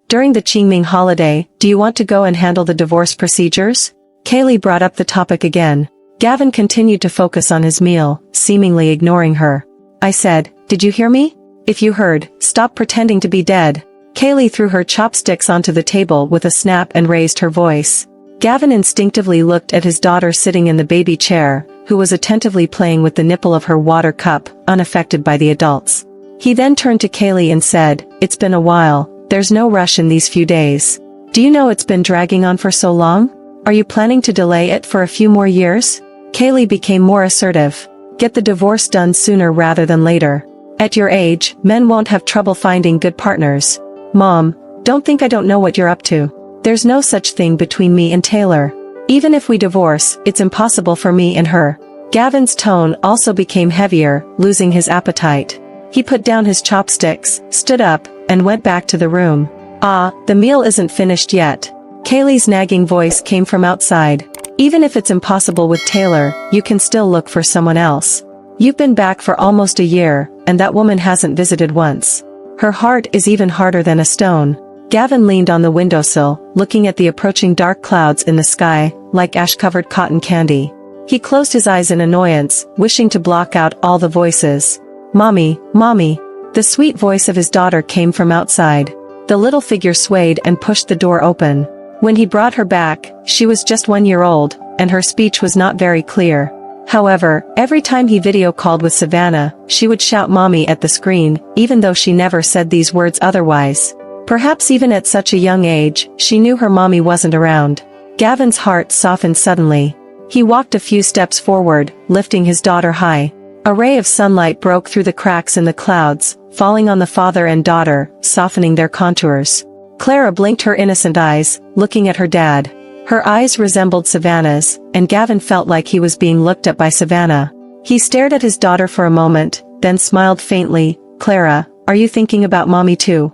During the Qingming holiday, do you want to go and handle the divorce procedures? Kaylee brought up the topic again. Gavin continued to focus on his meal, seemingly ignoring her. I said, did you hear me? If you heard, stop pretending to be dead. Kaylee threw her chopsticks onto the table with a snap and raised her voice. Gavin instinctively looked at his daughter sitting in the baby chair, who was attentively playing with the nipple of her water cup, unaffected by the adults. He then turned to Kaylee and said, it's been a while, there's no rush in these few days. Do you know it's been dragging on for so long? Are you planning to delay it for a few more years? Kaylee became more assertive. Get the divorce done sooner rather than later. At your age, men won't have trouble finding good partners. Mom, don't think I don't know what you're up to. There's no such thing between me and Taylor. Even if we divorce, it's impossible for me and her. Gavin's tone also became heavier, losing his appetite. He put down his chopsticks, stood up, and went back to the room. The meal isn't finished yet. Kaylee's nagging voice came from outside. Even if it's impossible with Taylor, you can still look for someone else. You've been back for almost a year, and that woman hasn't visited once. Her heart is even harder than a stone. Gavin leaned on the windowsill, looking at the approaching dark clouds in the sky, like ash-covered cotton candy. He closed his eyes in annoyance, wishing to block out all the voices. Mommy, Mommy. The sweet voice of his daughter came from outside. The little figure swayed and pushed the door open. When he brought her back, she was just 1 year old, and her speech was not very clear. However, every time he video called with Savannah, she would shout Mommy at the screen, even though she never said these words otherwise. Perhaps even at such a young age, she knew her mommy wasn't around. Gavin's heart softened suddenly. He walked a few steps forward, lifting his daughter high. A ray of sunlight broke through the cracks in the clouds, falling on the father and daughter, softening their contours. Clara blinked her innocent eyes, looking at her dad. Her eyes resembled Savannah's, and Gavin felt like he was being looked at by Savannah. He stared at his daughter for a moment, then smiled faintly. Clara, are you thinking about Mommy too?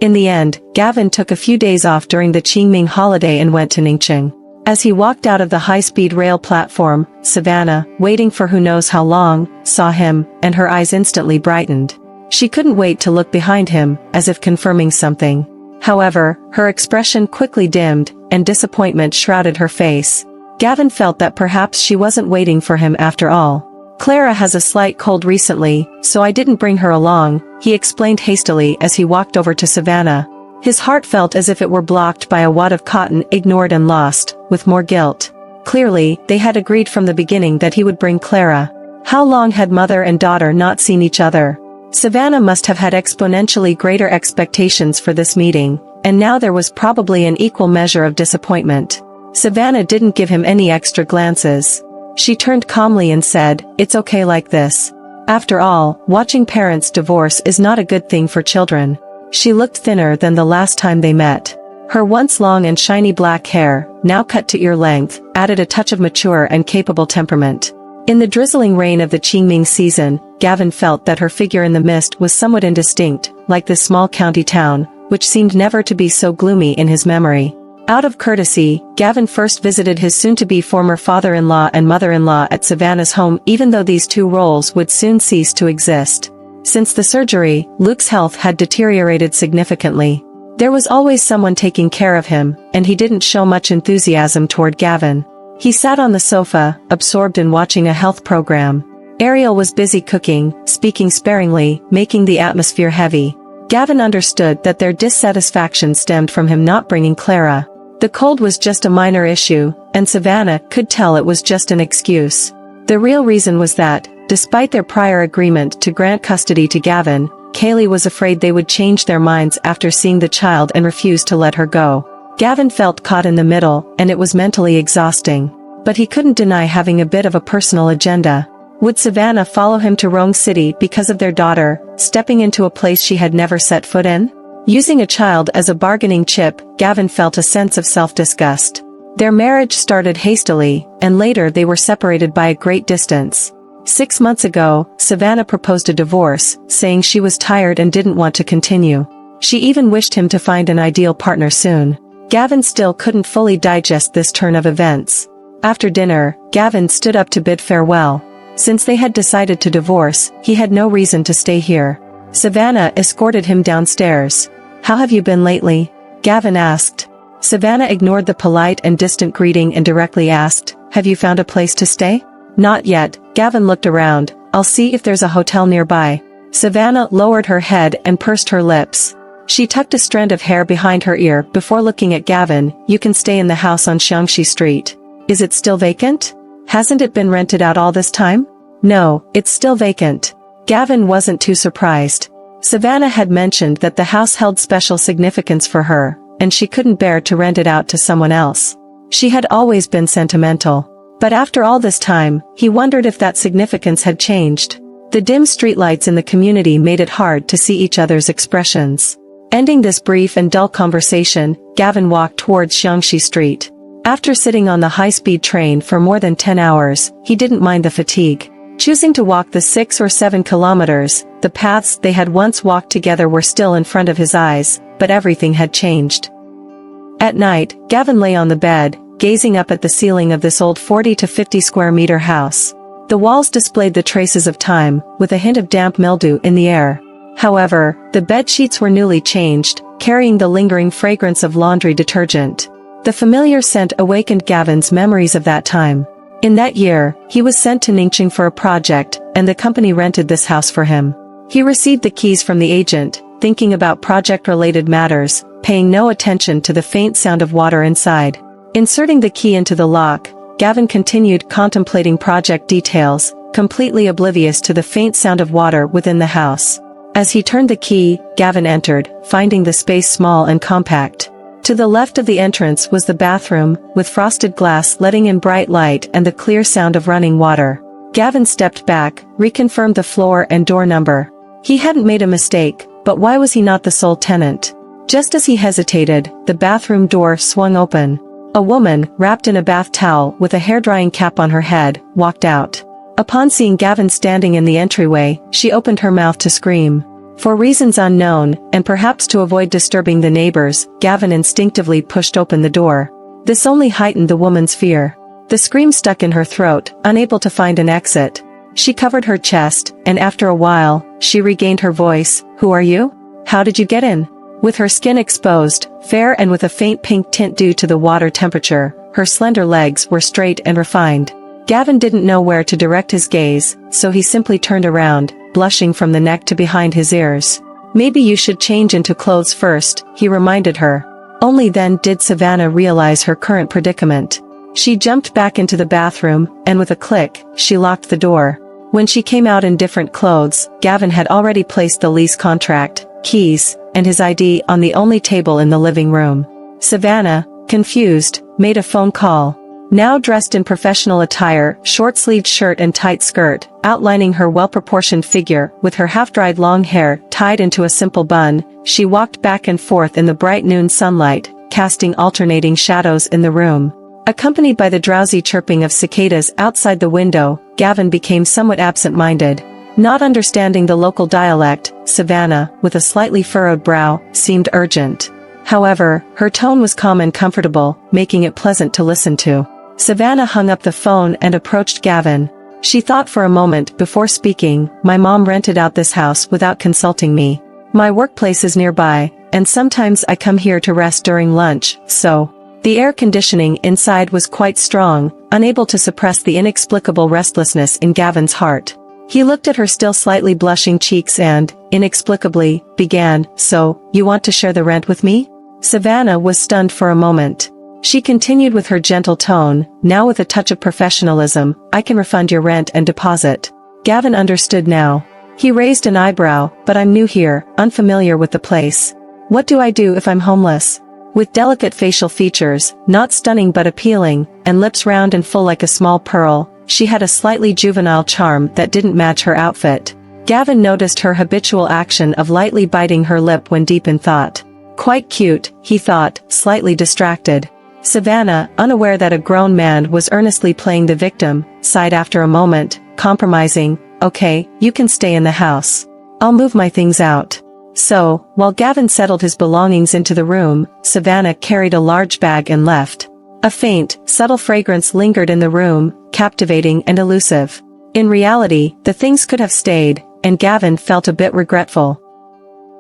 In the end, Gavin took a few days off during the Qingming holiday and went to Ningxing. As he walked out of the high-speed rail platform, Savannah, waiting for who knows how long, saw him, and her eyes instantly brightened. She couldn't wait to look behind him, as if confirming something. However, her expression quickly dimmed, and disappointment shrouded her face. Gavin felt that perhaps she wasn't waiting for him after all. Clara has a slight cold recently, so I didn't bring her along, he explained hastily as he walked over to Savannah. His heart felt as if it were blocked by a wad of cotton, ignored and lost, with more guilt. Clearly, they had agreed from the beginning that he would bring Clara. How long had mother and daughter not seen each other? Savannah must have had exponentially greater expectations for this meeting, and now there was probably an equal measure of disappointment. Savannah didn't give him any extra glances. She turned calmly and said, "It's okay like this. After all, watching parents divorce is not a good thing for children." She looked thinner than the last time they met. Her once long and shiny black hair, now cut to ear length, added a touch of mature and capable temperament. In the drizzling rain of the Qingming season, Gavin felt that her figure in the mist was somewhat indistinct, like this small county town, which seemed never to be so gloomy in his memory. Out of courtesy, Gavin first visited his soon-to-be former father-in-law and mother-in-law at Savannah's home, even though these two roles would soon cease to exist. Since the surgery, Luke's health had deteriorated significantly. There was always someone taking care of him, and he didn't show much enthusiasm toward Gavin. He sat on the sofa, absorbed in watching a health program. Ariel was busy cooking, speaking sparingly, making the atmosphere heavy. Gavin understood that their dissatisfaction stemmed from him not bringing Clara. The cold was just a minor issue, and Savannah could tell it was just an excuse. The real reason was that, despite their prior agreement to grant custody to Gavin, Kaylee was afraid they would change their minds after seeing the child and refuse to let her go. Gavin felt caught in the middle, and it was mentally exhausting. But he couldn't deny having a bit of a personal agenda. Would Savannah follow him to Rome City because of their daughter, stepping into a place she had never set foot in? Using a child as a bargaining chip, Gavin felt a sense of self-disgust. Their marriage started hastily, and later they were separated by a great distance. 6 months ago, Savannah proposed a divorce, saying she was tired and didn't want to continue. She even wished him to find an ideal partner soon. Gavin still couldn't fully digest this turn of events. After dinner, Gavin stood up to bid farewell. Since they had decided to divorce, he had no reason to stay here. Savannah escorted him downstairs. How have you been lately? Gavin asked. Savannah ignored the polite and distant greeting and directly asked, have you found a place to stay? Not yet. Gavin looked around. I'll see if there's a hotel nearby. Savannah lowered her head and pursed her lips. She tucked a strand of hair behind her ear before looking at Gavin. You can stay in the house on Xiangxi Street. Is it still vacant? Hasn't it been rented out all this time? No, it's still vacant. Gavin wasn't too surprised. Savannah had mentioned that the house held special significance for her, and she couldn't bear to rent it out to someone else. She had always been sentimental. But after all this time, he wondered if that significance had changed. The dim streetlights in the community made it hard to see each other's expressions. Ending this brief and dull conversation, Gavin walked towards Xiangxi Street. After sitting on the high-speed train for more than 10 hours, he didn't mind the fatigue. Choosing to walk the 6 or 7 kilometers, the paths they had once walked together were still in front of his eyes, but everything had changed. At night, Gavin lay on the bed, gazing up at the ceiling of this old 40 to 50 square meter house. The walls displayed the traces of time, with a hint of damp mildew in the air. However, the bed sheets were newly changed, carrying the lingering fragrance of laundry detergent. The familiar scent awakened Gavin's memories of that time. In that year, he was sent to Ningxing for a project, and the company rented this house for him. He received the keys from the agent, thinking about project-related matters, paying no attention to the faint sound of water inside. Inserting the key into the lock, Gavin continued contemplating project details, completely oblivious to the faint sound of water within the house. As he turned the key, Gavin entered, finding the space small and compact. To the left of the entrance was the bathroom, with frosted glass letting in bright light and the clear sound of running water. Gavin stepped back, reconfirmed the floor and door number. He hadn't made a mistake, but why was he not the sole tenant? Just as he hesitated, the bathroom door swung open. A woman, wrapped in a bath towel with a hair-drying cap on her head, walked out. Upon seeing Gavin standing in the entryway, she opened her mouth to scream. For reasons unknown, and perhaps to avoid disturbing the neighbors, Gavin instinctively pushed open the door. This only heightened the woman's fear. The scream stuck in her throat, unable to find an exit. She covered her chest, and after a while, she regained her voice. Who are you? How did you get in? With her skin exposed, fair and with a faint pink tint due to the water temperature, her slender legs were straight and refined. Gavin didn't know where to direct his gaze, so he simply turned around, blushing from the neck to behind his ears. Maybe you should change into clothes first, he reminded her. Only then did Savannah realize her current predicament. She jumped back into the bathroom, and with a click, she locked the door. When she came out in different clothes, Gavin had already placed the lease contract, keys, and his ID on the only table in the living room. Savannah, confused, made a phone call. Now dressed in professional attire, short-sleeved shirt and tight skirt, outlining her well-proportioned figure, with her half-dried long hair tied into a simple bun, she walked back and forth in the bright noon sunlight, casting alternating shadows in the room. Accompanied by the drowsy chirping of cicadas outside the window, Gavin became somewhat absent-minded. Not understanding the local dialect, Savannah, with a slightly furrowed brow, seemed urgent. However, her tone was calm and comfortable, making it pleasant to listen to. Savannah hung up the phone and approached Gavin. She thought for a moment before speaking. My mom rented out this house without consulting me. My workplace is nearby, and sometimes I come here to rest during lunch, so. The air conditioning inside was quite strong, unable to suppress the inexplicable restlessness in Gavin's heart. He looked at her still slightly blushing cheeks and, inexplicably, began, So, you want to share the rent with me? Savannah was stunned for a moment. She continued with her gentle tone, now with a touch of professionalism, I can refund your rent and deposit. Gavin understood now. He raised an eyebrow, but I'm new here, unfamiliar with the place. What do I do if I'm homeless? With delicate facial features, not stunning but appealing, and lips round and full like a small pearl, she had a slightly juvenile charm that didn't match her outfit. Gavin noticed her habitual action of lightly biting her lip when deep in thought. Quite cute, he thought, slightly distracted. Savannah, unaware that a grown man was earnestly playing the victim, sighed after a moment, compromising, Okay, you can stay in the house. I'll move my things out. So, while Gavin settled his belongings into the room, Savannah carried a large bag and left. A faint, subtle fragrance lingered in the room, captivating and elusive. In reality, the things could have stayed, and Gavin felt a bit regretful.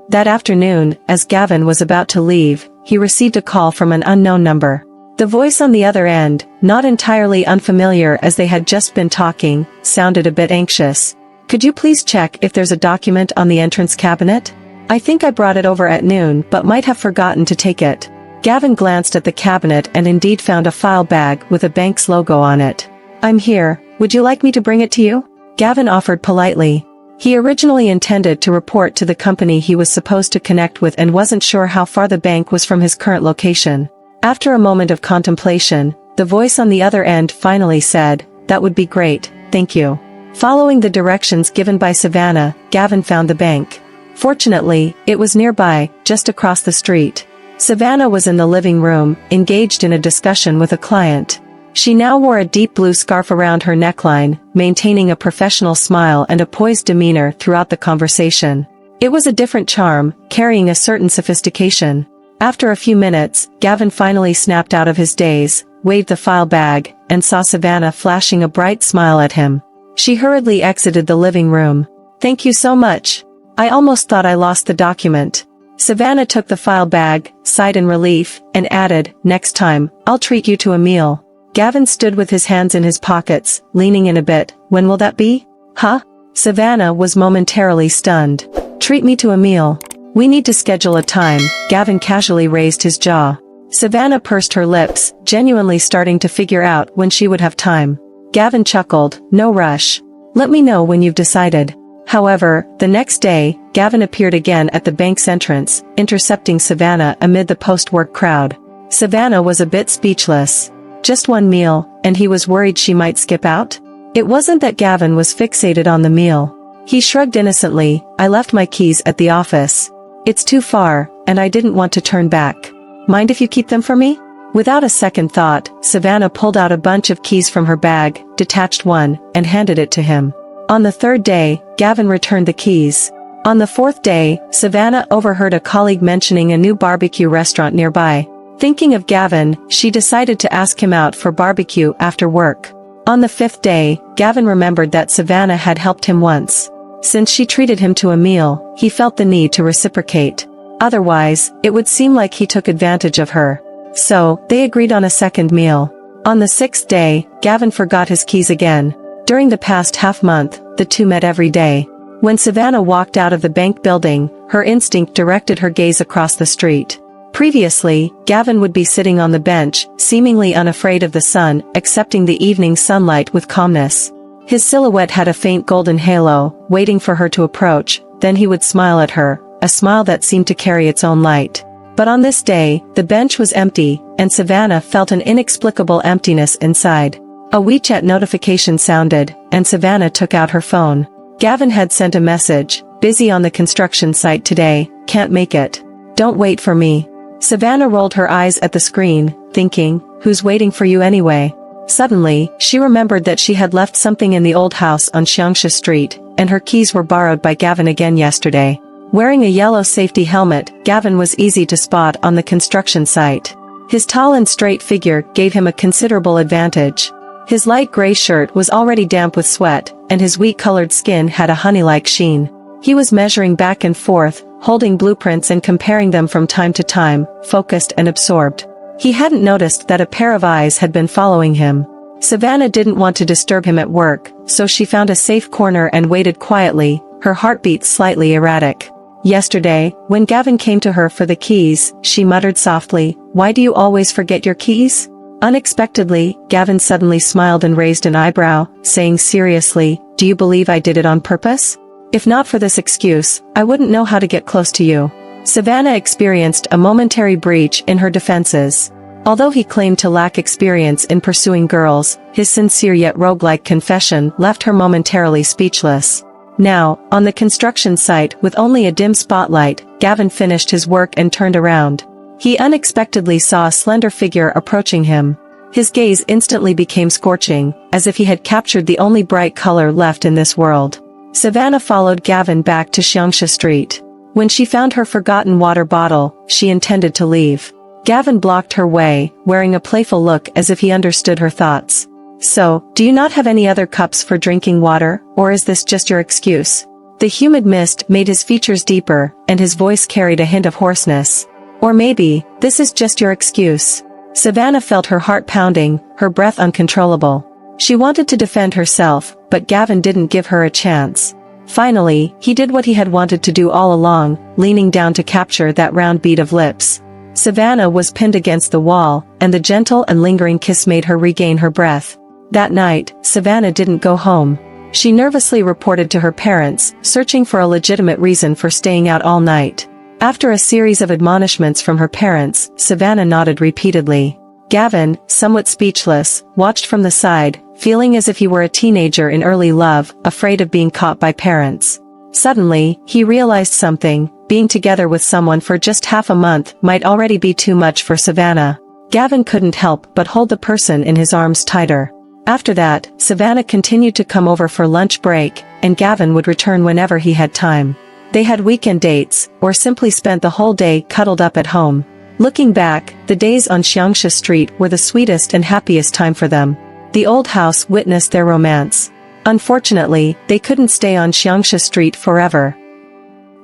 That afternoon, as Gavin was about to leave, he received a call from an unknown number. The voice on the other end, not entirely unfamiliar as they had just been talking, sounded a bit anxious. "Could you please check if there's a document on the entrance cabinet? I think I brought it over at noon but might have forgotten to take it." Gavin glanced at the cabinet and indeed found a file bag with a bank's logo on it. "I'm here, would you like me to bring it to you?" Gavin offered politely. He originally intended to report to the company he was supposed to connect with and wasn't sure how far the bank was from his current location. After a moment of contemplation, the voice on the other end finally said, "That would be great, thank you." Following the directions given by Savannah, Gavin found the bank. Fortunately, it was nearby, just across the street. Savannah was in the living room, engaged in a discussion with a client. She now wore a deep blue scarf around her neckline, maintaining a professional smile and a poised demeanor throughout the conversation. It was a different charm, carrying a certain sophistication. After a few minutes, Gavin finally snapped out of his daze, waved the file bag, and saw Savannah flashing a bright smile at him. She hurriedly exited the living room. "Thank you so much. I almost thought I lost the document." Savannah took the file bag, sighed in relief, and added, "Next time, I'll treat you to a meal." Gavin stood with his hands in his pockets, leaning in a bit. "When will that be?" "Huh?" Savannah was momentarily stunned. "Treat me to a meal. We need to schedule a time." Gavin casually raised his jaw. Savannah pursed her lips, genuinely starting to figure out when she would have time. Gavin chuckled, "No rush. Let me know when you've decided." However, the next day, Gavin appeared again at the bank's entrance, intercepting Savannah amid the post-work crowd. Savannah was a bit speechless. Just one meal, and he was worried she might skip out? It wasn't that Gavin was fixated on the meal. He shrugged innocently, "I left my keys at the office. It's too far, and I didn't want to turn back. Mind if you keep them for me?" Without a second thought, Savannah pulled out a bunch of keys from her bag, detached one, and handed it to him. On the third day, Gavin returned the keys. On the fourth day, Savannah overheard a colleague mentioning a new barbecue restaurant nearby. Thinking of Gavin, she decided to ask him out for barbecue after work. On the fifth day, Gavin remembered that Savannah had helped him once. Since she treated him to a meal, he felt the need to reciprocate. Otherwise, it would seem like he took advantage of her. So, they agreed on a second meal. On the sixth day, Gavin forgot his keys again. During the past half-month, the two met every day. When Savannah walked out of the bank building, her instinct directed her gaze across the street. Previously, Gavin would be sitting on the bench, seemingly unafraid of the sun, accepting the evening sunlight with calmness. His silhouette had a faint golden halo, waiting for her to approach, then he would smile at her, a smile that seemed to carry its own light. But on this day, the bench was empty, and Savannah felt an inexplicable emptiness inside. A WeChat notification sounded, and Savannah took out her phone. Gavin had sent a message, "Busy on the construction site today, can't make it. Don't wait for me." Savannah rolled her eyes at the screen, thinking, "Who's waiting for you anyway?" Suddenly, she remembered that she had left something in the old house on Xiangsha Street, and her keys were borrowed by Gavin again yesterday. Wearing a yellow safety helmet, Gavin was easy to spot on the construction site. His tall and straight figure gave him a considerable advantage. His light gray shirt was already damp with sweat, and his wheat-colored skin had a honey-like sheen. He was measuring back and forth, holding blueprints and comparing them from time to time, focused and absorbed. He hadn't noticed that a pair of eyes had been following him. Savannah didn't want to disturb him at work, so she found a safe corner and waited quietly, her heartbeat slightly erratic. Yesterday, when Gavin came to her for the keys, she muttered softly, "Why do you always forget your keys?" Unexpectedly, Gavin suddenly smiled and raised an eyebrow, saying seriously, "Do you believe I did it on purpose? If not for this excuse, I wouldn't know how to get close to you." Savannah experienced a momentary breach in her defenses. Although he claimed to lack experience in pursuing girls, his sincere yet roguelike confession left her momentarily speechless. Now, on the construction site with only a dim spotlight, Gavin finished his work and turned around. He unexpectedly saw a slender figure approaching him. His gaze instantly became scorching, as if he had captured the only bright color left in this world. Savannah followed Gavin back to Xiangsha Street. When she found her forgotten water bottle, she intended to leave. Gavin blocked her way, wearing a playful look as if he understood her thoughts. "So, do you not have any other cups for drinking water, or is this just your excuse?" The humid mist made his features deeper, and his voice carried a hint of hoarseness. Or maybe, this is just your excuse. Savannah felt her heart pounding, her breath uncontrollable. She wanted to defend herself, but Gavin didn't give her a chance. Finally, he did what he had wanted to do all along, leaning down to capture that round bead of lips. Savannah was pinned against the wall, and the gentle and lingering kiss made her regain her breath. That night, Savannah didn't go home. She nervously reported to her parents, searching for a legitimate reason for staying out all night. After a series of admonishments from her parents, Savannah nodded repeatedly. Gavin, somewhat speechless, watched from the side, feeling as if he were a teenager in early love, afraid of being caught by parents. Suddenly, he realized something: being together with someone for just half a month might already be too much for Savannah. Gavin couldn't help but hold the person in his arms tighter. After that, Savannah continued to come over for lunch break, and Gavin would return whenever he had time. They had weekend dates, or simply spent the whole day cuddled up at home. Looking back, the days on Xiangsha Street were the sweetest and happiest time for them. The old house witnessed their romance. Unfortunately, they couldn't stay on Xiangsha Street forever.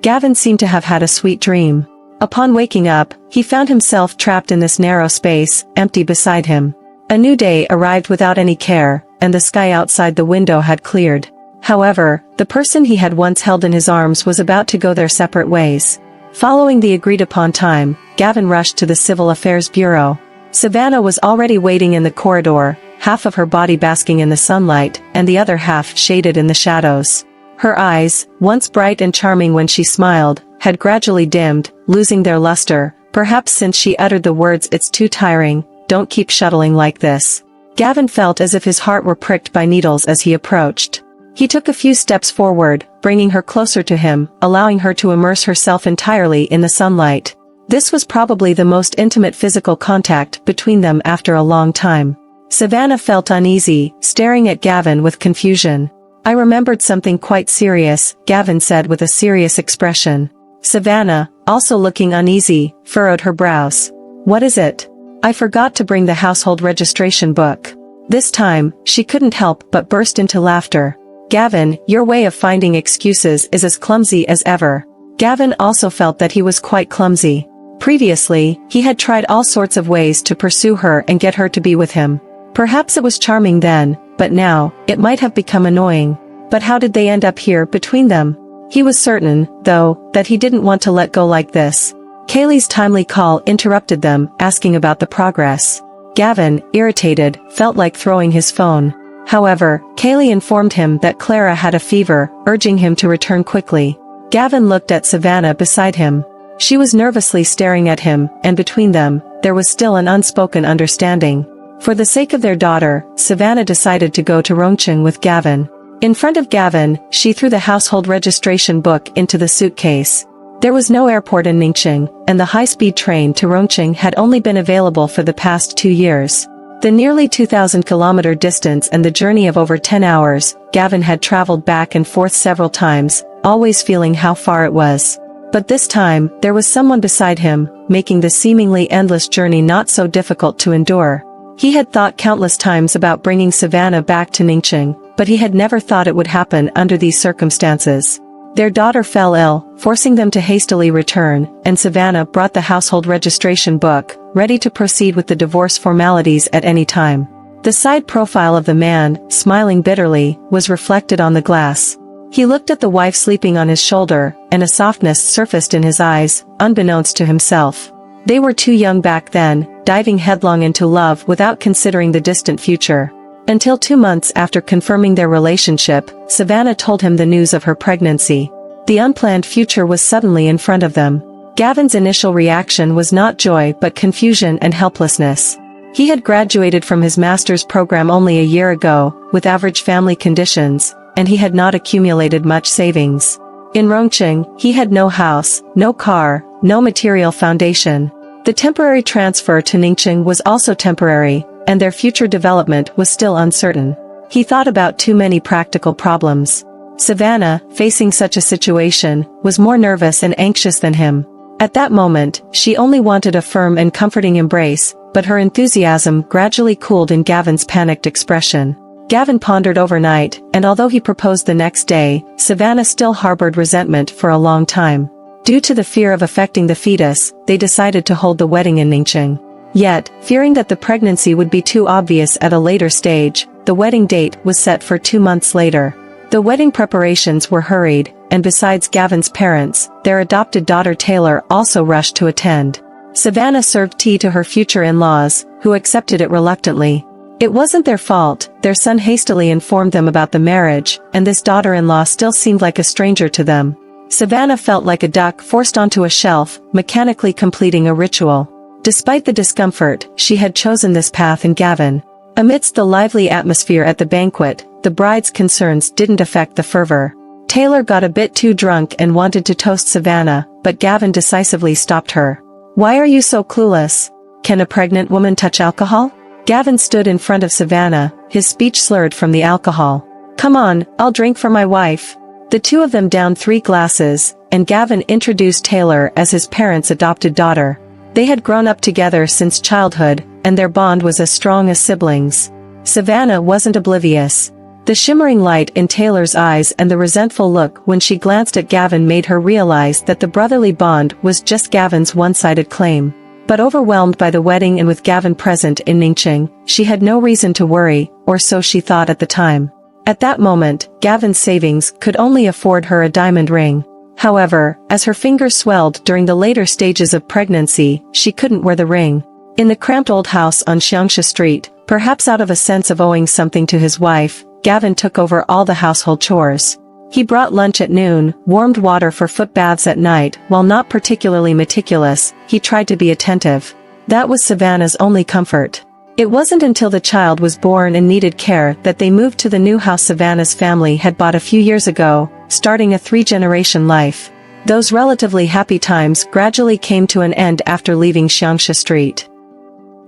Gavin seemed to have had a sweet dream. Upon waking up, he found himself trapped in this narrow space, empty beside him. A new day arrived without any care, and the sky outside the window had cleared. However, the person he had once held in his arms was about to go their separate ways. Following the agreed-upon time, Gavin rushed to the Civil Affairs Bureau. Savannah was already waiting in the corridor, half of her body basking in the sunlight, and the other half shaded in the shadows. Her eyes, once bright and charming when she smiled, had gradually dimmed, losing their luster, perhaps since she uttered the words "It's too tiring, don't keep shuttling like this." Gavin felt as if his heart were pricked by needles as he approached. He took a few steps forward, bringing her closer to him, allowing her to immerse herself entirely in the sunlight. This was probably the most intimate physical contact between them after a long time. Savannah felt uneasy, staring at Gavin with confusion. "I remembered something quite serious," Gavin said with a serious expression. Savannah, also looking uneasy, furrowed her brows. "What is it?" "I forgot to bring the household registration book." This time, she couldn't help but burst into laughter. "Gavin, your way of finding excuses is as clumsy as ever." Gavin also felt that he was quite clumsy. Previously, he had tried all sorts of ways to pursue her and get her to be with him. Perhaps it was charming then, but now, it might have become annoying. But how did they end up here between them? He was certain, though, that he didn't want to let go like this. Kaylee's timely call interrupted them, asking about the progress. Gavin, irritated, felt like throwing his phone. However, Kaylee informed him that Clara had a fever, urging him to return quickly. Gavin looked at Savannah beside him. She was nervously staring at him, and between them, there was still an unspoken understanding. For the sake of their daughter, Savannah decided to go to Rongcheng with Gavin. In front of Gavin, she threw the household registration book into the suitcase. There was no airport in Ningxing, and the high-speed train to Rongcheng had only been available for the past 2 years. The nearly 2,000-kilometer distance and the journey of over 10 hours, Gavin had traveled back and forth several times, always feeling how far it was. But this time, there was someone beside him, making the seemingly endless journey not so difficult to endure. He had thought countless times about bringing Savannah back to Ningxing, but he had never thought it would happen under these circumstances. Their daughter fell ill, forcing them to hastily return, and Savannah brought the household registration book, ready to proceed with the divorce formalities at any time. The side profile of the man, smiling bitterly, was reflected on the glass. He looked at the wife sleeping on his shoulder, and a softness surfaced in his eyes, unbeknownst to himself. They were too young back then, diving headlong into love without considering the distant future. Until 2 months after confirming their relationship, Savannah told him the news of her pregnancy. The unplanned future was suddenly in front of them. Gavin's initial reaction was not joy but confusion and helplessness. He had graduated from his master's program only a year ago, with average family conditions, and he had not accumulated much savings. In Rongcheng, he had no house, no car, no material foundation. The temporary transfer to Ningxing was also temporary, and their future development was still uncertain. He thought about too many practical problems. Savannah, facing such a situation, was more nervous and anxious than him. At that moment, she only wanted a firm and comforting embrace, but her enthusiasm gradually cooled in Gavin's panicked expression. Gavin pondered overnight, and although he proposed the next day, Savannah still harbored resentment for a long time. Due to the fear of affecting the fetus, they decided to hold the wedding in Ningxing. Yet, fearing that the pregnancy would be too obvious at a later stage, the wedding date was set for 2 months later. The wedding preparations were hurried, and besides Gavin's parents, their adopted daughter Taylor also rushed to attend. Savannah served tea to her future in-laws, who accepted it reluctantly. It wasn't their fault, their son hastily informed them about the marriage, and this daughter-in-law still seemed like a stranger to them. Savannah felt like a duck forced onto a shelf, mechanically completing a ritual. Despite the discomfort, she had chosen this path in Gavin. Amidst the lively atmosphere at the banquet, the bride's concerns didn't affect the fervor. Taylor got a bit too drunk and wanted to toast Savannah, but Gavin decisively stopped her. "Why are you so clueless? Can a pregnant woman touch alcohol?" Gavin stood in front of Savannah, his speech slurred from the alcohol. "Come on, I'll drink for my wife." The two of them downed 3 glasses, and Gavin introduced Taylor as his parents' adopted daughter. They had grown up together since childhood, and their bond was as strong as siblings. Savannah wasn't oblivious. The shimmering light in Taylor's eyes and the resentful look when she glanced at Gavin made her realize that the brotherly bond was just Gavin's one-sided claim. But overwhelmed by the wedding and with Gavin present in Ningxing, she had no reason to worry, or so she thought at the time. At that moment, Gavin's savings could only afford her a diamond ring. However, as her fingers swelled during the later stages of pregnancy, she couldn't wear the ring. In the cramped old house on Xiangsha Street, perhaps out of a sense of owing something to his wife, Gavin took over all the household chores. He brought lunch at noon, warmed water for foot baths at night. While not particularly meticulous, he tried to be attentive. That was Savannah's only comfort. It wasn't until the child was born and needed care that they moved to the new house Savannah's family had bought a few years ago, starting a 3-generation life. Those relatively happy times gradually came to an end after leaving Xiangsha Street.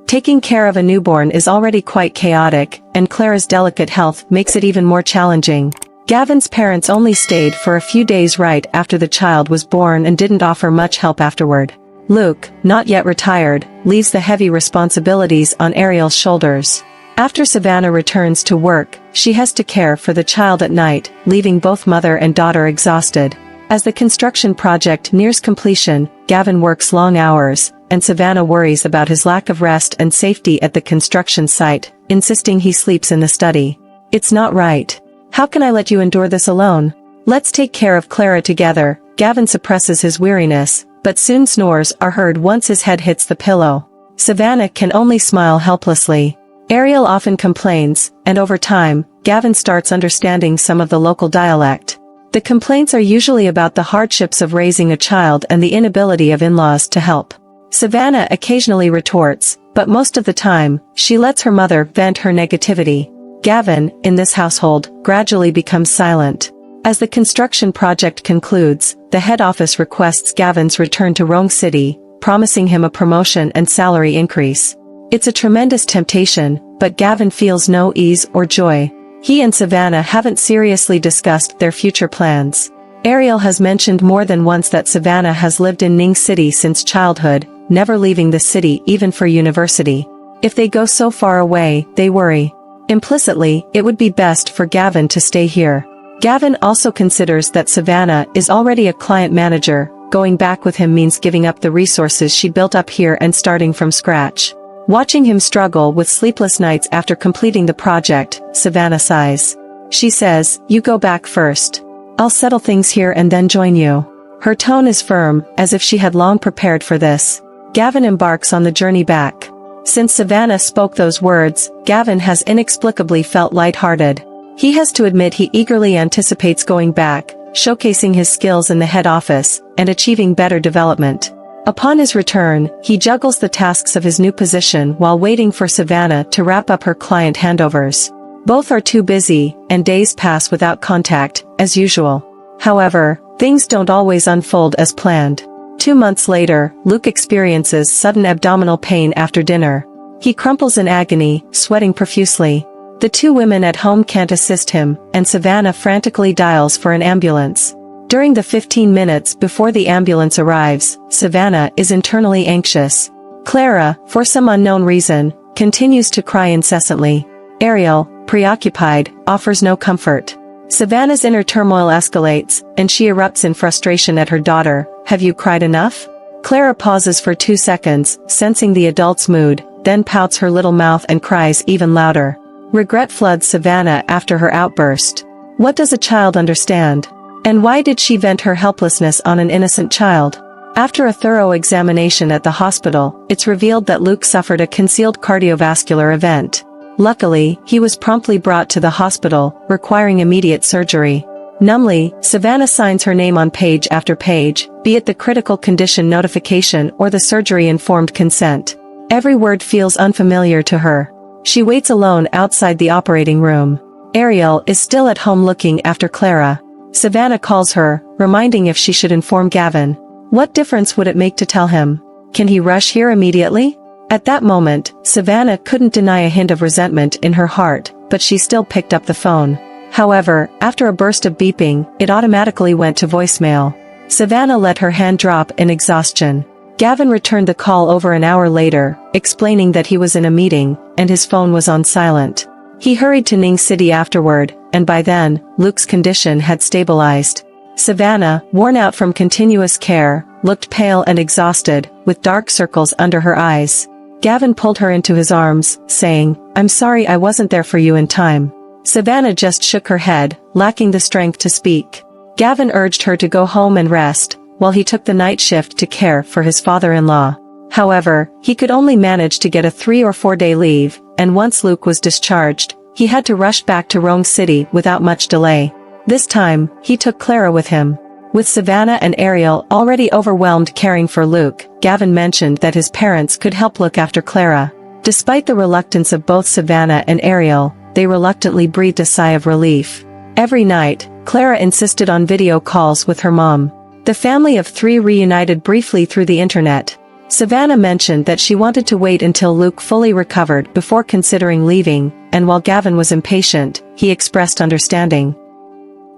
Taking care of a newborn is already quite chaotic, and Clara's delicate health makes it even more challenging. Gavin's parents only stayed for a few days right after the child was born and didn't offer much help afterward. Luke, not yet retired, leaves the heavy responsibilities on Ariel's shoulders. After Savannah returns to work, she has to care for the child at night, leaving both mother and daughter exhausted. As the construction project nears completion, Gavin works long hours, and Savannah worries about his lack of rest and safety at the construction site, insisting he sleeps in the study. "It's not right. How can I let you endure this alone? Let's take care of Clara together." Gavin suppresses his weariness, but soon snores are heard once his head hits the pillow. Savannah can only smile helplessly. Ariel often complains, and over time, Gavin starts understanding some of the local dialect. The complaints are usually about the hardships of raising a child and the inability of in-laws to help. Savannah occasionally retorts, but most of the time, she lets her mother vent her negativity. Gavin, in this household, gradually becomes silent. As the construction project concludes, the head office requests Gavin's return to Rome City, promising him a promotion and salary increase. It's a tremendous temptation, but Gavin feels no ease or joy. He and Savannah haven't seriously discussed their future plans. Ariel has mentioned more than once that Savannah has lived in Ning City since childhood, never leaving the city even for university. If they go so far away, they worry. Implicitly, it would be best for Gavin to stay here. Gavin also considers that Savannah is already a client manager. Going back with him means giving up the resources she built up here and starting from scratch. Watching him struggle with sleepless nights after completing the project, Savannah sighs. She says, "You go back first. I'll settle things here and then join you." Her tone is firm, as if she had long prepared for this. Gavin embarks on the journey back. Since Savannah spoke those words, Gavin has inexplicably felt lighthearted. He has to admit he eagerly anticipates going back, showcasing his skills in the head office, and achieving better development. Upon his return, he juggles the tasks of his new position while waiting for Savannah to wrap up her client handovers. Both are too busy, and days pass without contact, as usual. However, things don't always unfold as planned. 2 months later, Luke experiences sudden abdominal pain after dinner. He crumples in agony, sweating profusely. The 2 women at home can't assist him, and Savannah frantically dials for an ambulance. During the 15 minutes before the ambulance arrives, Savannah is internally anxious. Clara, for some unknown reason, continues to cry incessantly. Ariel, preoccupied, offers no comfort. Savannah's inner turmoil escalates, and she erupts in frustration at her daughter. Have you cried enough? Clara pauses for 2 seconds, sensing the adult's mood, then pouts her little mouth and cries even louder. Regret floods Savannah after her outburst. What does a child understand? And why did she vent her helplessness on an innocent child? After a thorough examination at the hospital, it's revealed that Luke suffered a concealed cardiovascular event. Luckily, he was promptly brought to the hospital, requiring immediate surgery. Numbly, Savannah signs her name on page after page, be it the critical condition notification or the surgery-informed consent. Every word feels unfamiliar to her. She waits alone outside the operating room. Ariel is still at home looking after Clara. Savannah calls her, reminding if she should inform Gavin. What difference would it make to tell him? Can he rush here immediately? At that moment, Savannah couldn't deny a hint of resentment in her heart, but she still picked up the phone. However, after a burst of beeping, it automatically went to voicemail. Savannah let her hand drop in exhaustion. Gavin returned the call over an hour later, explaining that he was in a meeting, and his phone was on silent. He hurried to Ning City afterward, and by then, Luke's condition had stabilized. Savannah, worn out from continuous care, looked pale and exhausted, with dark circles under her eyes. Gavin pulled her into his arms, saying, I'm sorry I wasn't there for you in time. Savannah just shook her head, lacking the strength to speak. Gavin urged her to go home and rest, while he took the night shift to care for his father-in-law. However, he could only manage to get a 3 or 4 day leave, and once Luke was discharged, he had to rush back to Rome City without much delay. This time, he took Clara with him. With Savannah and Ariel already overwhelmed caring for Luke, Gavin mentioned that his parents could help look after Clara. Despite the reluctance of both Savannah and Ariel, they reluctantly breathed a sigh of relief. Every night, Clara insisted on video calls with her mom. The family of 3 reunited briefly through the internet. Savannah mentioned that she wanted to wait until Luke fully recovered before considering leaving, and while Gavin was impatient, he expressed understanding.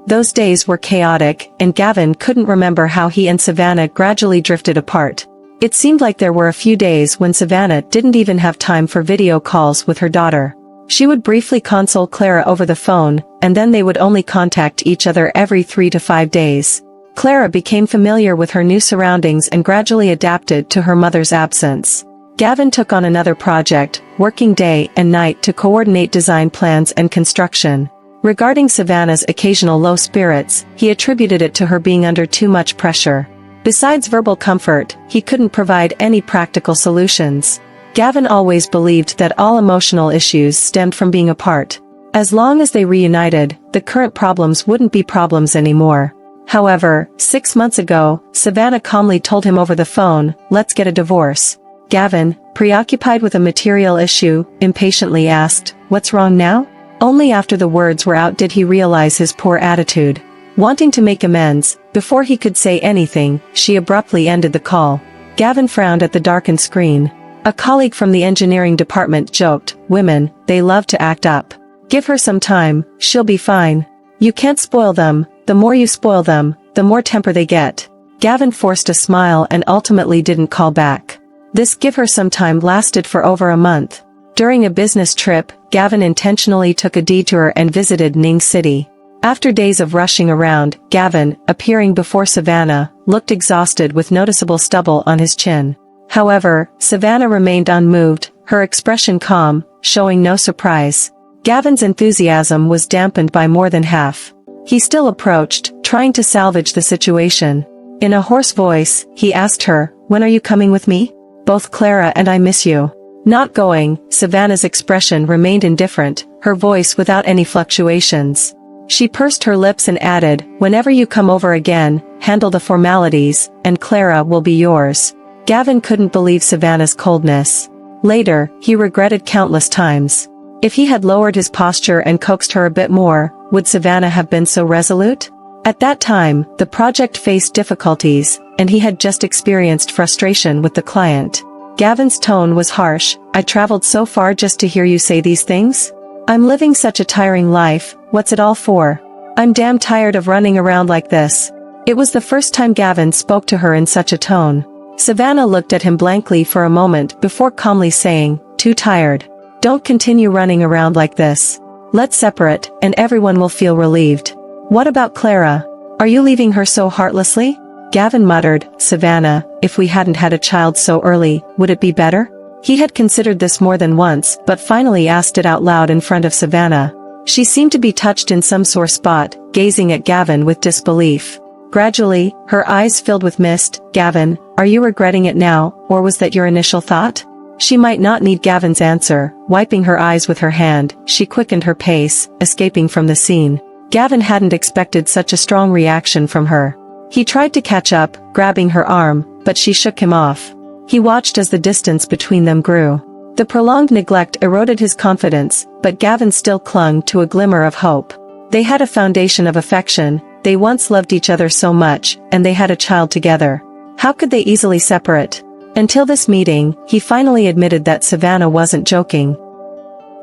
Those days were chaotic, and Gavin couldn't remember how he and Savannah gradually drifted apart. It seemed like there were a few days when Savannah didn't even have time for video calls with her daughter. She would briefly console Clara over the phone, and then they would only contact each other every 3 to 5 days. Clara became familiar with her new surroundings and gradually adapted to her mother's absence. Gavin took on another project, working day and night to coordinate design plans and construction. Regarding Savannah's occasional low spirits, he attributed it to her being under too much pressure. Besides verbal comfort, he couldn't provide any practical solutions. Gavin always believed that all emotional issues stemmed from being apart. As long as they reunited, the current problems wouldn't be problems anymore. However, 6 months ago, Savannah calmly told him over the phone, let's get a divorce. Gavin, preoccupied with a material issue, impatiently asked, what's wrong now? Only after the words were out did he realize his poor attitude. Wanting to make amends, before he could say anything, she abruptly ended the call. Gavin frowned at the darkened screen. A colleague from the engineering department joked, women, they love to act up. Give her some time, she'll be fine. You can't spoil them, the more you spoil them, the more temper they get. Gavin forced a smile and ultimately didn't call back. This give her some time lasted for over a month. During a business trip, Gavin intentionally took a detour and visited Ning City. After days of rushing around, Gavin, appearing before Savannah, looked exhausted with noticeable stubble on his chin. However, Savannah remained unmoved, her expression calm, showing no surprise. Gavin's enthusiasm was dampened by more than half. He still approached, trying to salvage the situation. In a hoarse voice, he asked her, when are you coming with me? Both Clara and I miss you. Not going, Savannah's expression remained indifferent, her voice without any fluctuations. She pursed her lips and added, whenever you come over again, handle the formalities, and Clara will be yours. Gavin couldn't believe Savannah's coldness. Later, he regretted countless times. If he had lowered his posture and coaxed her a bit more, would Savannah have been so resolute? At that time, the project faced difficulties, and he had just experienced frustration with the client. Gavin's tone was harsh. I traveled so far just to hear you say these things? I'm living such a tiring life, what's it all for? I'm damn tired of running around like this. It was the first time Gavin spoke to her in such a tone. Savannah looked at him blankly for a moment before calmly saying, too tired. Don't continue running around like this. Let's separate, and everyone will feel relieved. What about Clara? Are you leaving her so heartlessly? Gavin muttered, Savannah, if we hadn't had a child so early, would it be better? He had considered this more than once, but finally asked it out loud in front of Savannah. She seemed to be touched in some sore spot, gazing at Gavin with disbelief. Gradually, her eyes filled with mist. Gavin, are you regretting it now, or was that your initial thought? She might not need Gavin's answer. Wiping her eyes with her hand, she quickened her pace, escaping from the scene. Gavin hadn't expected such a strong reaction from her. He tried to catch up, grabbing her arm, but she shook him off. He watched as the distance between them grew. The prolonged neglect eroded his confidence, but Gavin still clung to a glimmer of hope. They had a foundation of affection, they once loved each other so much, and they had a child together. How could they easily separate? Until this meeting, he finally admitted that Savannah wasn't joking.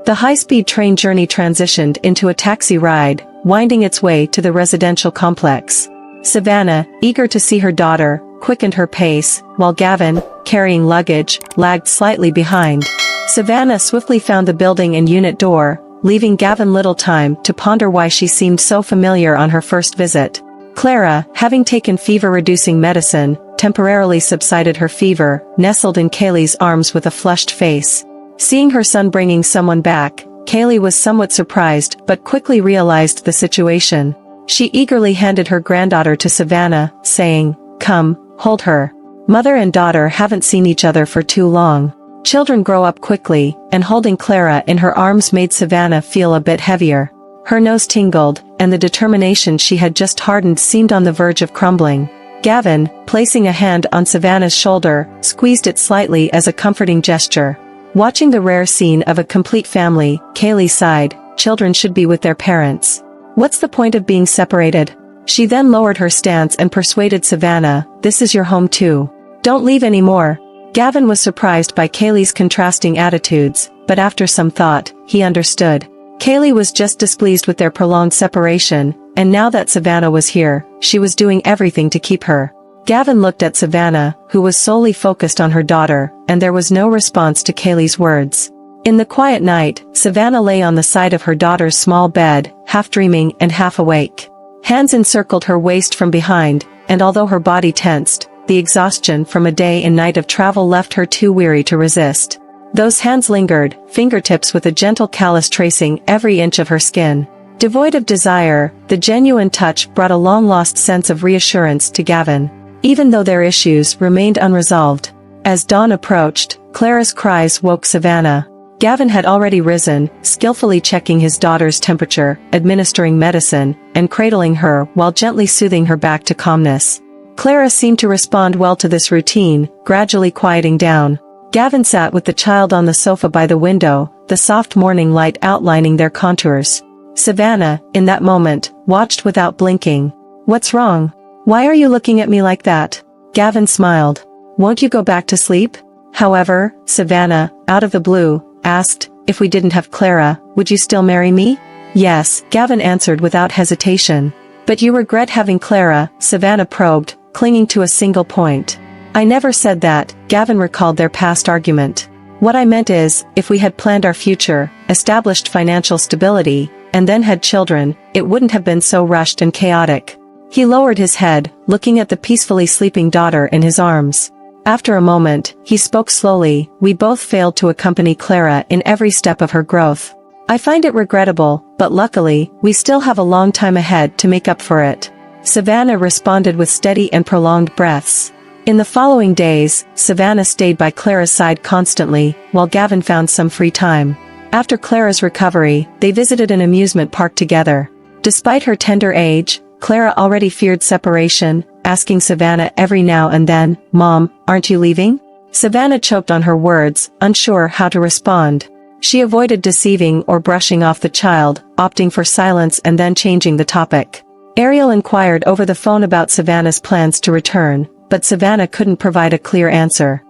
The high-speed train journey transitioned into a taxi ride, winding its way to the residential complex. Savannah, eager to see her daughter, quickened her pace, while Gavin, carrying luggage, lagged slightly behind. Savannah swiftly found the building and unit door, leaving Gavin little time to ponder why she seemed so familiar on her first visit. Clara, having taken fever-reducing medicine, temporarily subsided her fever, nestled in Kaylee's arms with a flushed face. Seeing her son bringing someone back, Kaylee was somewhat surprised but quickly realized the situation. She eagerly handed her granddaughter to Savannah, saying, "Come, hold her. Mother and daughter haven't seen each other for too long." Children grow up quickly, and holding Clara in her arms made Savannah feel a bit heavier. Her nose tingled, and the determination she had just hardened seemed on the verge of crumbling. Gavin, placing a hand on Savannah's shoulder, squeezed it slightly as a comforting gesture. Watching the rare scene of a complete family, Kaylee sighed, children should be with their parents. What's the point of being separated? She then lowered her stance and persuaded Savannah, this is your home too. Don't leave anymore. Gavin was surprised by Kaylee's contrasting attitudes, but after some thought, he understood. Kaylee was just displeased with their prolonged separation, and now that Savannah was here, she was doing everything to keep her. Gavin looked at Savannah, who was solely focused on her daughter, and there was no response to Kaylee's words. In the quiet night, Savannah lay on the side of her daughter's small bed, half dreaming and half awake. Hands encircled her waist from behind, and although her body tensed, the exhaustion from a day and night of travel left her too weary to resist. Those hands lingered, fingertips with a gentle callus tracing every inch of her skin. Devoid of desire, the genuine touch brought a long-lost sense of reassurance to Gavin, even though their issues remained unresolved. As dawn approached, Clara's cries woke Savannah. Gavin had already risen, skillfully checking his daughter's temperature, administering medicine, and cradling her while gently soothing her back to calmness. Clara seemed to respond well to this routine, gradually quieting down. Gavin sat with the child on the sofa by the window, the soft morning light outlining their contours. Savannah, in that moment, watched without blinking. What's wrong? Why are you looking at me like that? Gavin smiled. Won't you go back to sleep? However, Savannah, out of the blue, asked, if we didn't have Clara, would you still marry me? Yes, Gavin answered without hesitation. But you regret having Clara, Savannah probed, clinging to a single point. I never said that, Gavin recalled their past argument. What I meant is, if we had planned our future, established financial stability, and then had children, it wouldn't have been so rushed and chaotic. He lowered his head, looking at the peacefully sleeping daughter in his arms. After a moment, he spoke slowly, we both failed to accompany Clara in every step of her growth. I find it regrettable, but luckily, we still have a long time ahead to make up for it. Savannah responded with steady and prolonged breaths. In the following days, Savannah stayed by Clara's side constantly, while Gavin found some free time. After Clara's recovery, they visited an amusement park together. Despite her tender age, Clara already feared separation, asking Savannah every now and then, Mom, aren't you leaving? Savannah choked on her words, unsure how to respond. She avoided deceiving or brushing off the child, opting for silence and then changing the topic. Ariel inquired over the phone about Savannah's plans to return, but Savannah couldn't provide a clear answer.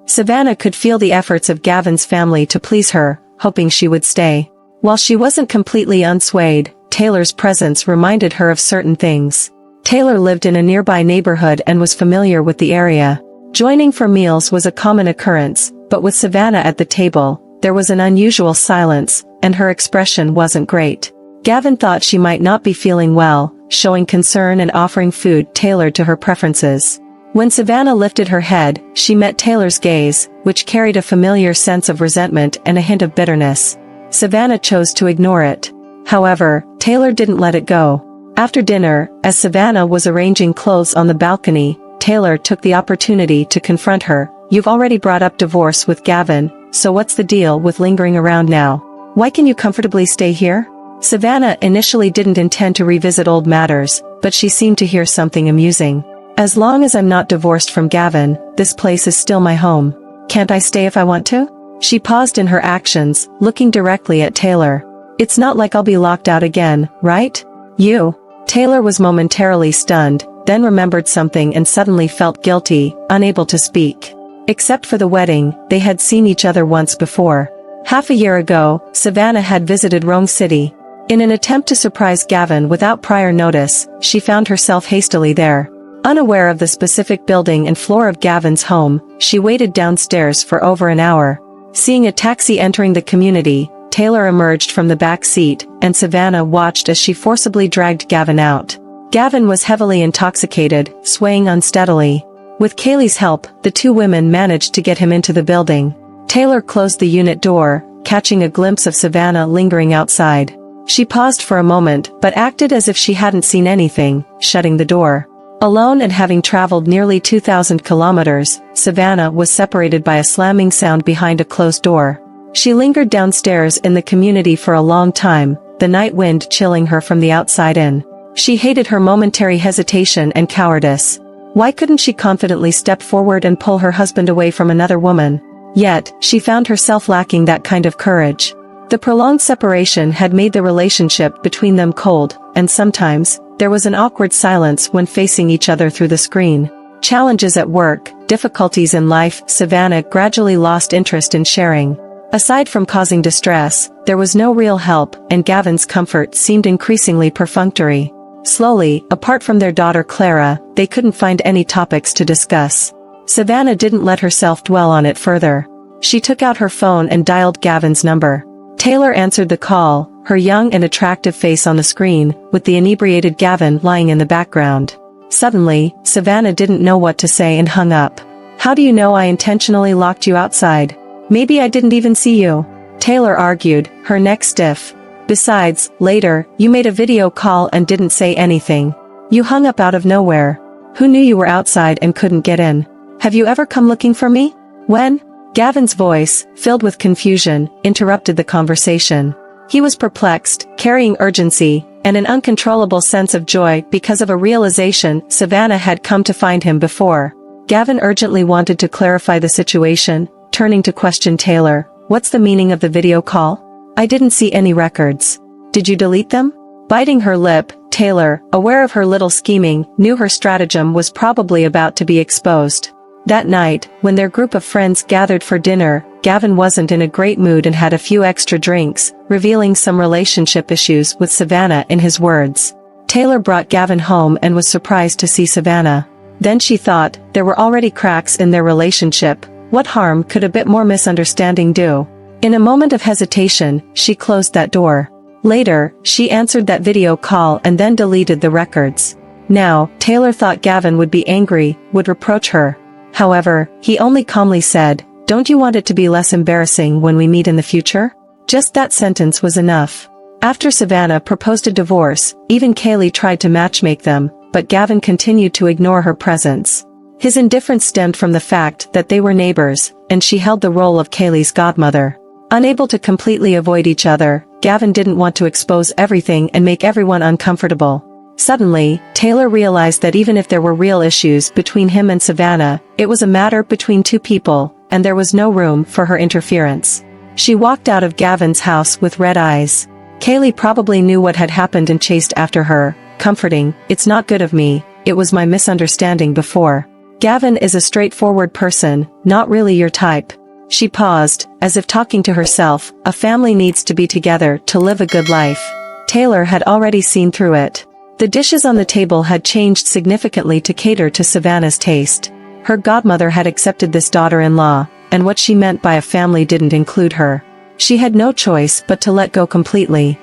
Savannah could feel the efforts of Gavin's family to please her, hoping she would stay. While she wasn't completely unswayed, Taylor's presence reminded her of certain things. Taylor lived in a nearby neighborhood and was familiar with the area. Joining for meals was a common occurrence, but with Savannah at the table, there was an unusual silence, and her expression wasn't great. Gavin thought she might not be feeling well, showing concern and offering food tailored to her preferences. When Savannah lifted her head, she met Taylor's gaze, which carried a familiar sense of resentment and a hint of bitterness. Savannah chose to ignore it. However, Taylor didn't let it go. After dinner, as Savannah was arranging clothes on the balcony, Taylor took the opportunity to confront her. "You've already brought up divorce with Gavin, so what's the deal with lingering around now? Why can you comfortably stay here?" Savannah initially didn't intend to revisit old matters, but she seemed to hear something amusing. "As long as I'm not divorced from Gavin, this place is still my home. Can't I stay if I want to?" She paused in her actions, looking directly at Taylor. "It's not like I'll be locked out again, right? You?" Taylor was momentarily stunned, then remembered something and suddenly felt guilty, unable to speak. Except for the wedding, they had seen each other once before. Half a year ago, Savannah had visited Rome City. In an attempt to surprise Gavin without prior notice, she found herself hastily there. Unaware of the specific building and floor of Gavin's home, she waited downstairs for over an hour. Seeing a taxi entering the community, Taylor emerged from the back seat, and Savannah watched as she forcibly dragged Gavin out. Gavin was heavily intoxicated, swaying unsteadily. With Kaylee's help, the two women managed to get him into the building. Taylor closed the unit door, catching a glimpse of Savannah lingering outside. She paused for a moment but acted as if she hadn't seen anything, shutting the door. Alone and having traveled nearly 2,000 kilometers, Savannah was separated by a slamming sound behind a closed door. She lingered downstairs in the community for a long time, the night wind chilling her from the outside in. She hated her momentary hesitation and cowardice. Why couldn't she confidently step forward and pull her husband away from another woman? Yet, she found herself lacking that kind of courage. The prolonged separation had made the relationship between them cold, and sometimes, there was an awkward silence when facing each other through the screen. Challenges at work, difficulties in life, Savannah gradually lost interest in sharing. Aside from causing distress, there was no real help, and Gavin's comfort seemed increasingly perfunctory. Slowly, apart from their daughter Clara, they couldn't find any topics to discuss. Savannah didn't let herself dwell on it further. She took out her phone and dialed Gavin's number. Taylor answered the call, her young and attractive face on the screen, with the inebriated Gavin lying in the background. Suddenly, Savannah didn't know what to say and hung up. "How do you know I intentionally locked you outside? Maybe I didn't even see you," Taylor argued, her neck stiff. "Besides, later, you made a video call and didn't say anything. You hung up out of nowhere. Who knew you were outside and couldn't get in? Have you ever come looking for me? When?" Gavin's voice, filled with confusion, interrupted the conversation. He was perplexed, carrying urgency, and an uncontrollable sense of joy because of a realization Savannah had come to find him before. Gavin urgently wanted to clarify the situation, turning to question Taylor. "What's the meaning of the video call? I didn't see any records. Did you delete them?" Biting her lip, Taylor, aware of her little scheming, knew her stratagem was probably about to be exposed. That night, when their group of friends gathered for dinner, Gavin wasn't in a great mood and had a few extra drinks, revealing some relationship issues with Savannah in his words. Taylor brought Gavin home and was surprised to see Savannah. Then she thought, there were already cracks in their relationship. What harm could a bit more misunderstanding do? In a moment of hesitation, she closed that door. Later, she answered that video call and then deleted the records. Now, Taylor thought Gavin would be angry, would reproach her. However, he only calmly said, "Don't you want it to be less embarrassing when we meet in the future?" Just that sentence was enough. After Savannah proposed a divorce, even Kaylee tried to matchmake them, but Gavin continued to ignore her presence. His indifference stemmed from the fact that they were neighbors, and she held the role of Kaylee's godmother. Unable to completely avoid each other, Gavin didn't want to expose everything and make everyone uncomfortable. Suddenly, Taylor realized that even if there were real issues between him and Savannah, it was a matter between two people, and there was no room for her interference. She walked out of Gavin's house with red eyes. Kaylee probably knew what had happened and chased after her, comforting, "It's not good of me, it was my misunderstanding before. Gavin is a straightforward person, not really your type." She paused, as if talking to herself. A family needs to be together to live a good life. Taylor had already seen through it. The dishes on the table had changed significantly to cater to Savannah's taste. Her godmother had accepted this daughter-in-law, and what she meant by a family didn't include her. She had no choice but to let go completely.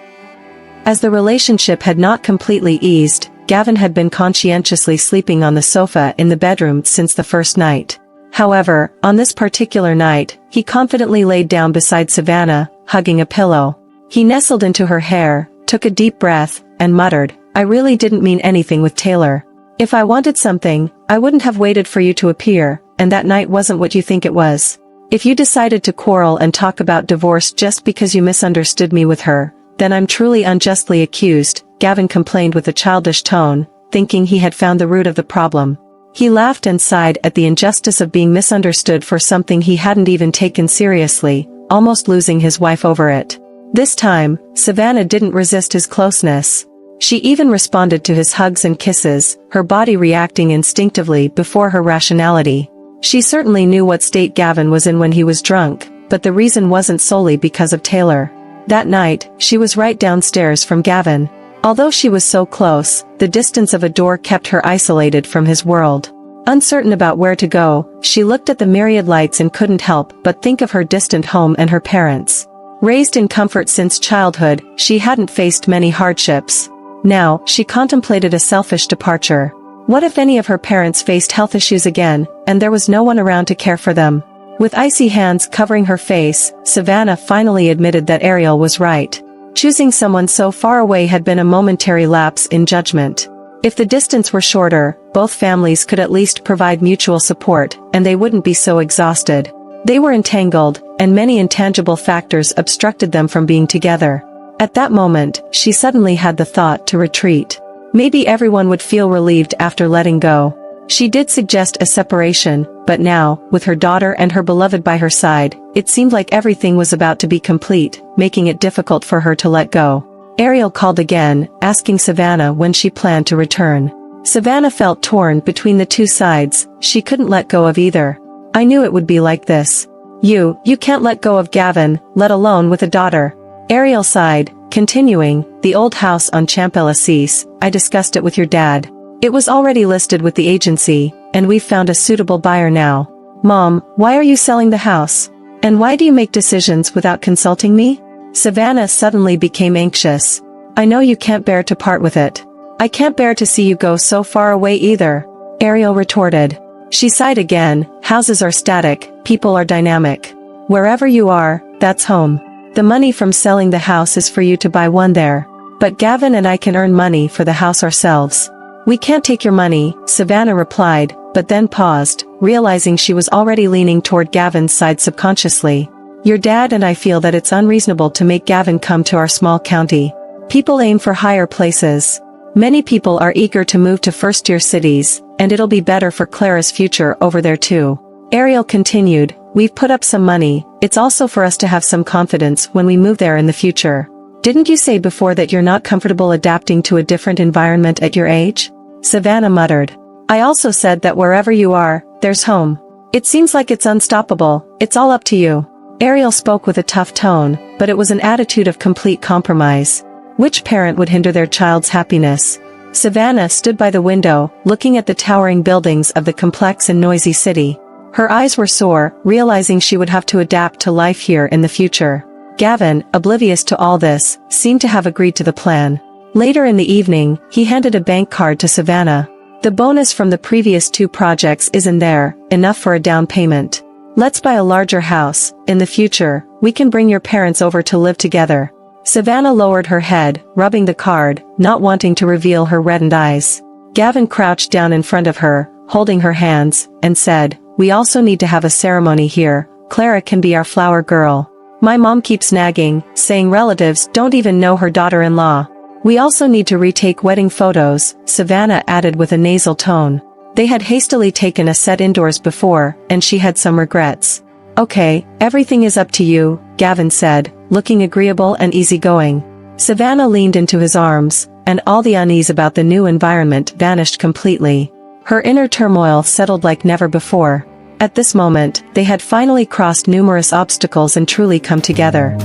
As the relationship had not completely eased, Gavin had been conscientiously sleeping on the sofa in the bedroom since the first night. However, on this particular night, he confidently laid down beside Savannah, hugging a pillow. He nestled into her hair, took a deep breath, and muttered, "I really didn't mean anything with Taylor. If I wanted something, I wouldn't have waited for you to appear, and that night wasn't what you think it was. If you decided to quarrel and talk about divorce just because you misunderstood me with her, then I'm truly unjustly accused," Gavin complained with a childish tone, thinking he had found the root of the problem. He laughed and sighed at the injustice of being misunderstood for something he hadn't even taken seriously, almost losing his wife over it. This time, Savannah didn't resist his closeness. She even responded to his hugs and kisses, her body reacting instinctively before her rationality. She certainly knew what state Gavin was in when he was drunk, but the reason wasn't solely because of Taylor. That night, she was right downstairs from Gavin. Although she was so close, the distance of a door kept her isolated from his world. Uncertain about where to go, she looked at the myriad lights and couldn't help but think of her distant home and her parents. Raised in comfort since childhood, she hadn't faced many hardships. Now, she contemplated a selfish departure. What if any of her parents faced health issues again, and there was no one around to care for them? With icy hands covering her face, Savannah finally admitted that Ariel was right. Choosing someone so far away had been a momentary lapse in judgment. If the distance were shorter, both families could at least provide mutual support, and they wouldn't be so exhausted. They were entangled, and many intangible factors obstructed them from being together. At that moment, she suddenly had the thought to retreat. Maybe everyone would feel relieved after letting go. She did suggest a separation, but now, with her daughter and her beloved by her side, it seemed like everything was about to be complete, making it difficult for her to let go. Ariel called again, asking Savannah when she planned to return. Savannah felt torn between the two sides, she couldn't let go of either. "I knew it would be like this. You can't let go of Gavin, let alone with a daughter." Ariel sighed, continuing, "The old house on Champs-Élysées, I discussed it with your dad. It was already listed with the agency, and we've found a suitable buyer now." "Mom, why are you selling the house? And why do you make decisions without consulting me?" Savannah suddenly became anxious. "I know you can't bear to part with it. I can't bear to see you go so far away either," Ariel retorted. She sighed again, "Houses are static, people are dynamic. Wherever you are, that's home. The money from selling the house is for you to buy one there. But Gavin and I can earn money for the house ourselves." "We can't take your money," Savannah replied, but then paused, realizing she was already leaning toward Gavin's side subconsciously. "Your dad and I feel that it's unreasonable to make Gavin come to our small county. People aim for higher places. Many people are eager to move to first-tier cities, and it'll be better for Clara's future over there too." Ariel continued, "We've put up some money, it's also for us to have some confidence when we move there in the future. Didn't you say before that you're not comfortable adapting to a different environment at your age?" Savannah muttered. "I also said that wherever you are, there's home. It seems like it's unstoppable, it's all up to you." Ariel spoke with a tough tone, but it was an attitude of complete compromise. Which parent would hinder their child's happiness? Savannah stood by the window, looking at the towering buildings of the complex and noisy city. Her eyes were sore, realizing she would have to adapt to life here in the future. Gavin, oblivious to all this, seemed to have agreed to the plan. Later in the evening, he handed a bank card to Savannah. "The bonus from the previous 2 projects isn't there, enough for a down payment. Let's buy a larger house, in the future, we can bring your parents over to live together." Savannah lowered her head, rubbing the card, not wanting to reveal her reddened eyes. Gavin crouched down in front of her, holding her hands, and said, "We also need to have a ceremony here. Clara can be our flower girl. My mom keeps nagging, saying relatives don't even know her daughter-in-law. We also need to retake wedding photos," Savannah added with a nasal tone. They had hastily taken a set indoors before, and she had some regrets. "Okay, everything is up to you," Gavin said, looking agreeable and easygoing. Savannah leaned into his arms, and all the unease about the new environment vanished completely. Her inner turmoil settled like never before. At this moment, they had finally crossed numerous obstacles and truly come together.